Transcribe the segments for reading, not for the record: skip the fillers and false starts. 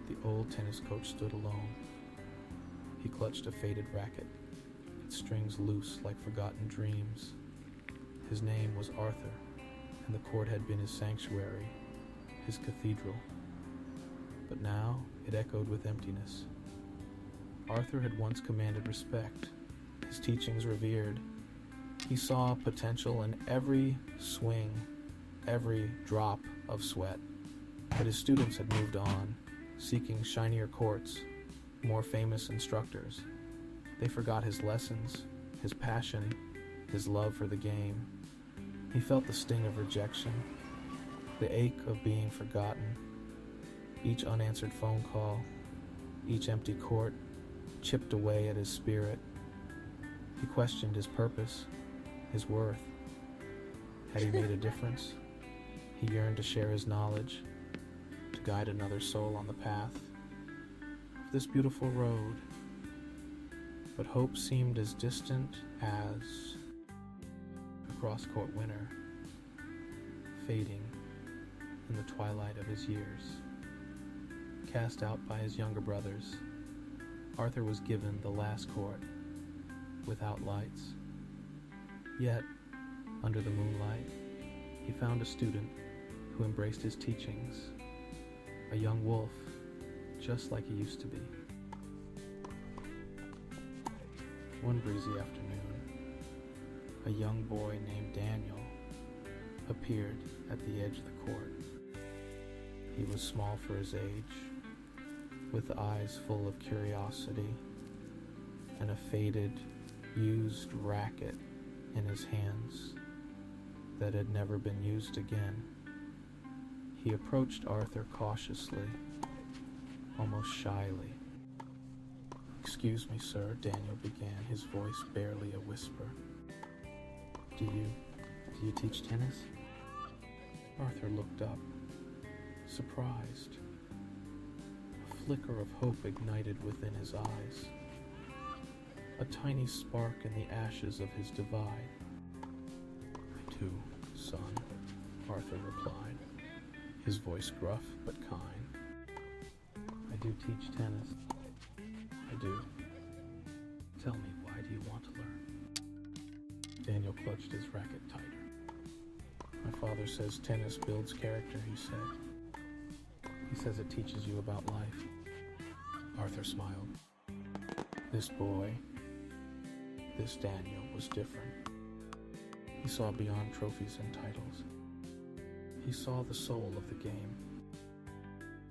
The old tennis coach stood alone. He clutched a faded racket, its strings loose like forgotten dreams. His name was Arthur, and the court had been his sanctuary, his cathedral. But now it echoed with emptiness. Arthur had once commanded respect, his teachings revered. He saw potential in every swing, every drop of sweat. But his students had moved on, seeking shinier courts, more famous instructors. They forgot his lessons, his passion, his love for the game. He felt the sting of rejection, the ache of being forgotten. Each unanswered phone call, each empty court chipped away at his spirit. He questioned his purpose, his worth. Had he made a difference? He yearned to share his knowledge, to guide another soul on the path of this beautiful road. But hope seemed as distant as a cross-court winner, fading in the twilight of his years. Cast out by his younger brothers, Arthur was given the last court, without lights. Yet, under the moonlight, he found a student who embraced his teachings, a young wolf, just like he used to be. One breezy afternoon, a young boy named Daniel appeared at the edge of the court. He was small for his age, with eyes full of curiosity and a faded, used racket in his hands that had never been used again. He approached Arthur cautiously, almost shyly. "Excuse me, sir," Daniel began, his voice barely a whisper. Do you teach tennis?" Arthur looked up, surprised. A flicker of hope ignited within his eyes, a tiny spark in the ashes of his divide. "I do, son," Arthur replied, his voice gruff but kind. "I do teach tennis. I do. Tell me, why do you want to learn?" Daniel clutched his racket tighter. "My father says tennis builds character," he said. "He says it teaches you about life." Arthur smiled. This boy, this Daniel, was different. He saw beyond trophies and titles. He saw the soul of the game.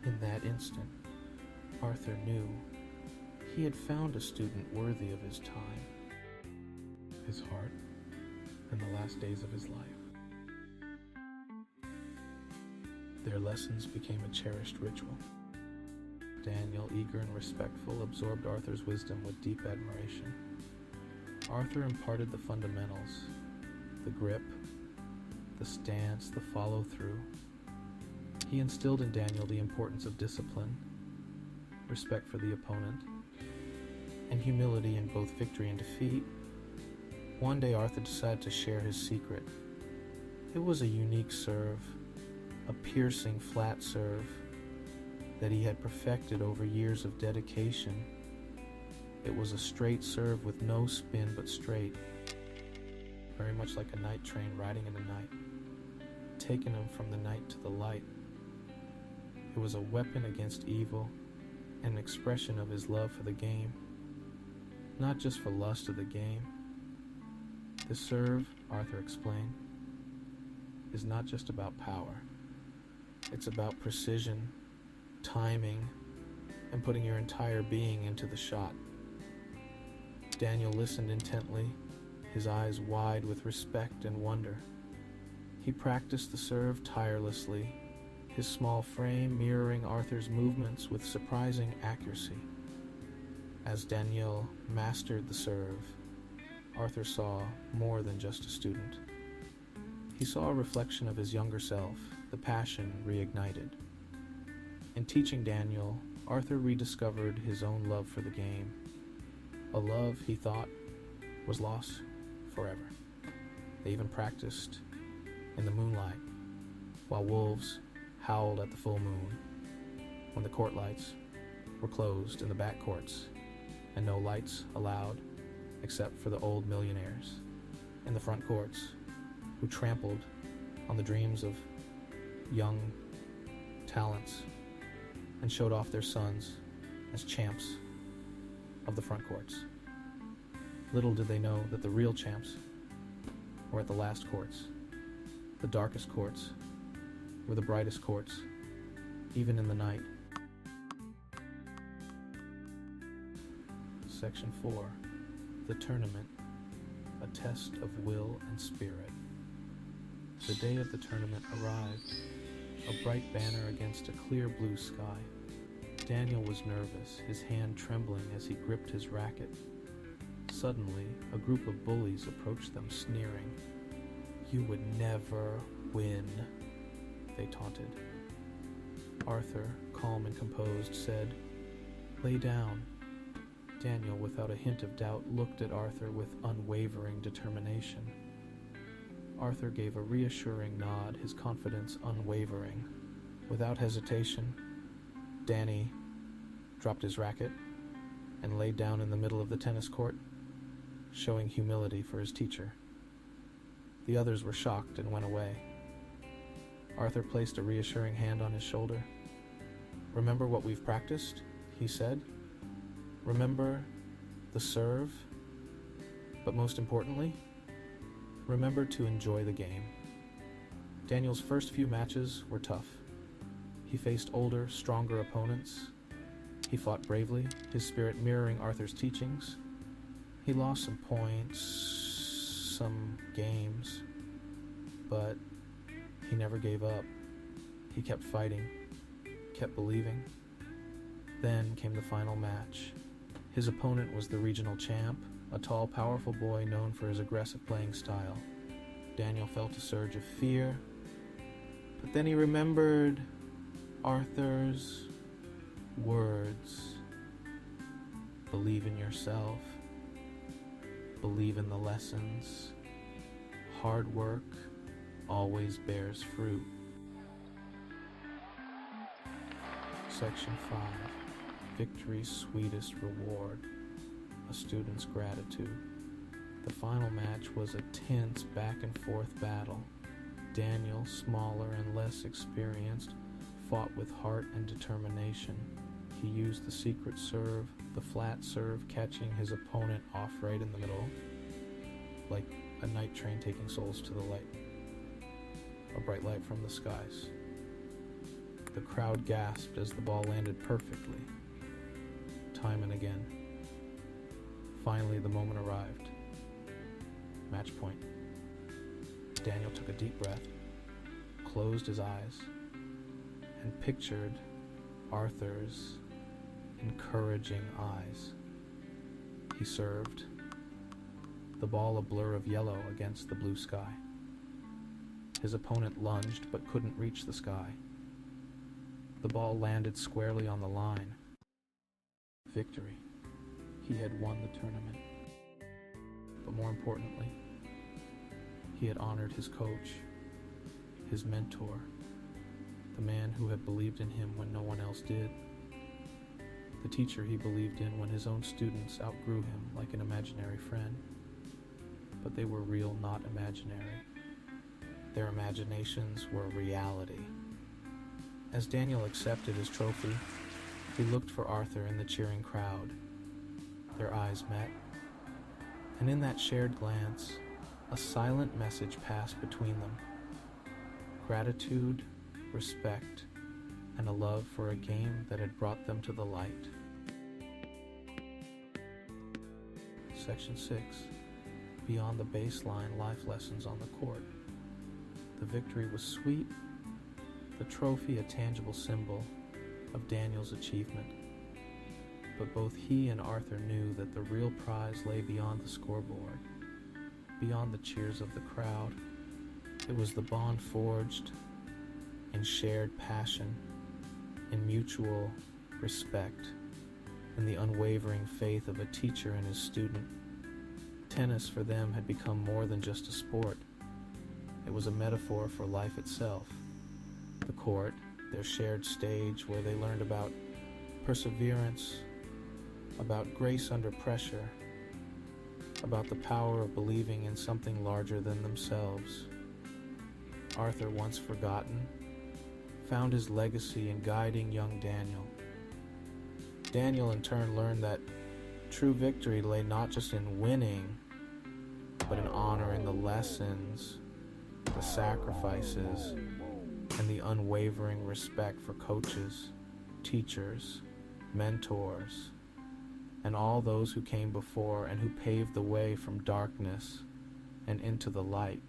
In that instant, Arthur knew he had found a student worthy of his time, his heart, and the last days of his life. Their lessons became a cherished ritual. Daniel, eager and respectful, absorbed Arthur's wisdom with deep admiration. Arthur imparted the fundamentals, the grip, the stance, the follow-through. He instilled in Daniel the importance of discipline, respect for the opponent, and humility in both victory and defeat. One day Arthur decided to share his secret. It was a unique serve, a piercing flat serve that he had perfected over years of dedication. It was a straight serve with no spin but straight, very much like a night train riding in the night, taking him from the night to the light. It was a weapon against evil, an expression of his love for the game, not just for lust of the game. The serve, Arthur explained, is not just about power. It's about precision, timing, and putting your entire being into the shot. Daniel listened intently, his eyes wide with respect and wonder. He practiced the serve tirelessly, his small frame mirroring Arthur's movements with surprising accuracy. As Daniel mastered the serve, Arthur saw more than just a student. He saw a reflection of his younger self, the passion reignited. In teaching Daniel, Arthur rediscovered his own love for the game, a love he thought was lost forever. They even practiced in the moonlight, while wolves howled at the full moon. When the court lights were closed in the back courts, and no lights allowed except for the old millionaires in the front courts who trampled on the dreams of young talents and showed off their sons as champs of the front courts. Little did they know that the real champs were at the last courts. The darkest courts were the brightest courts, even in the night. Section 4. The Tournament, a Test of Will and Spirit. The day of the tournament arrived, a bright banner against a clear blue sky. Daniel was nervous, his hand trembling as he gripped his racket. Suddenly, a group of bullies approached them, sneering. "You would never win," they taunted. Arthur, calm and composed, said, "Lay down." Daniel, without a hint of doubt, looked at Arthur with unwavering determination. Arthur gave a reassuring nod, his confidence unwavering. Without hesitation, Danny dropped his racket and laid down in the middle of the tennis court, showing humility for his teacher. The others were shocked and went away. Arthur placed a reassuring hand on his shoulder. "Remember what we've practiced?" he said. "Remember the serve, but most importantly, remember to enjoy the game." Daniel's first few matches were tough. He faced older, stronger opponents. He fought bravely, his spirit mirroring Arthur's teachings. He lost some points, some games, but he never gave up. He kept fighting, kept believing. Then came the final match. His opponent was the regional champ, a tall, powerful boy known for his aggressive playing style. Daniel felt a surge of fear, but then he remembered Arthur's words. Believe in yourself. Believe in the lessons. Hard work always bears fruit. Section 5. Victory's sweetest reward. A student's gratitude. The final match was a tense back-and-forth battle. Daniel, smaller and less experienced, fought with heart and determination. He used the secret serve, the flat serve, catching his opponent off right in the middle, like a night train taking souls to the light, a bright light from the skies. The crowd gasped as the ball landed perfectly, time and again. Finally, the moment arrived. Match point. Daniel took a deep breath, closed his eyes, and pictured Arthur's encouraging eyes. He served, the ball a blur of yellow against the blue sky. His opponent lunged but couldn't reach the sky. The ball landed squarely on the line. Victory. He had won the tournament. But more importantly, he had honored his coach, his mentor, the man who had believed in him when no one else did, the teacher he believed in when his own students outgrew him like an imaginary friend. But they were real, not imaginary. Their imaginations were reality. As Daniel accepted his trophy, he looked for Arthur in the cheering crowd. Their eyes met, and in that shared glance, a silent message passed between them. Gratitude, respect, and a love for a game that had brought them to the light. Section 6. Beyond the baseline life lessons on the court. The victory was sweet, the trophy a tangible symbol of Daniel's achievement. But both he and Arthur knew that the real prize lay beyond the scoreboard, beyond the cheers of the crowd. It was the bond forged in shared passion, in mutual respect, in the unwavering faith of a teacher and his student. Tennis for them had become more than just a sport. It was a metaphor for life itself. The court, their shared stage where they learned about perseverance, about grace under pressure, about the power of believing in something larger than themselves. Arthur, once forgotten, found his legacy in guiding young Daniel. Daniel in turn learned that true victory lay not just in winning, but in honoring the lessons, the sacrifices, and the unwavering respect for coaches, teachers, mentors, and all those who came before and who paved the way from darkness and into the light.